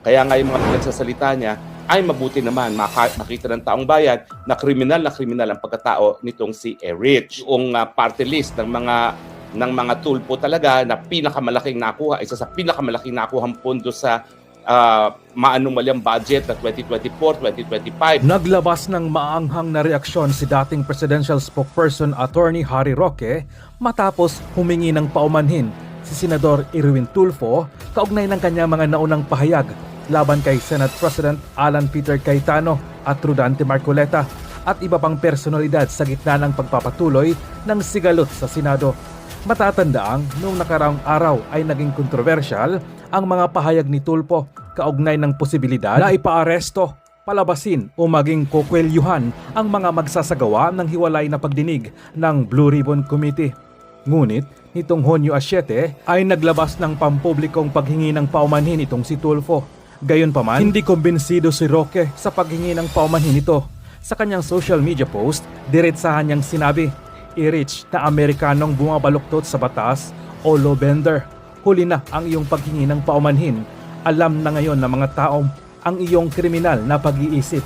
Kaya nga yung mga pinagsasalita niya ay mabuti naman makita ng taong bayan na kriminal ang pagkatao nitong si Erich. Yung party list ng mga tulpo talaga na pinakamalaking nakuha, isa sa pinakamalaking nakuhang pondo sa maanumalyang budget na 2024-2025. Naglabas ng maanghang na reaksyon si dating presidential spokesperson Attorney Harry Roque matapos humingi ng paumanhin si Senador Erwin Tulfo kaugnay ng kanyang mga naunang pahayag laban kay Senate President Alan Peter Cayetano at Rodante Marcoleta at iba pang personalidad sa gitna ng pagpapatuloy ng sigalot sa Senado. Matatandaang noong nakaraang araw ay naging kontrobersyal ang mga pahayag ni Tulfo kaugnay ng posibilidad na ipaaresto, palabasin o maging kukwelyuhan ang mga magsasagawa ng hiwalay na pagdinig ng Blue Ribbon Committee. Ngunit nitong Hunyo 7 ay naglabas ng pampublikong paghingi ng paumanhin itong si Tulfo. Gayunpaman, hindi kumbinsido si Roque sa paghingi ng paumanhin ito. Sa kanyang social media post, diretsahan niyang sinabi, Erich na Amerikanong bumabaluktot sa batas o law bender, huli na ang iyong paghingi ng paumanhin. Alam na ngayon ng mga taong ang iyong kriminal na pag-iisip.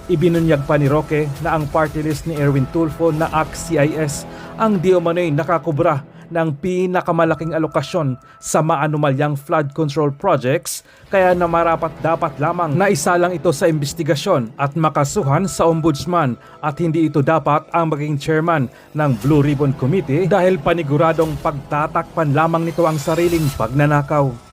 Ibinunyag pa ni Roque na ang party list ni Erwin Tulfo na ACT-CIS ang di umano'y nakakubra ng pinakamalaking alokasyon sa maanumalyang flood control projects, kaya na marapat dapat lamang na isalang ito sa investigasyon at makasuhan sa ombudsman at hindi ito dapat ang maging chairman ng Blue Ribbon Committee dahil paniguradong pagtatakpan lamang nito ang sariling pagnanakaw.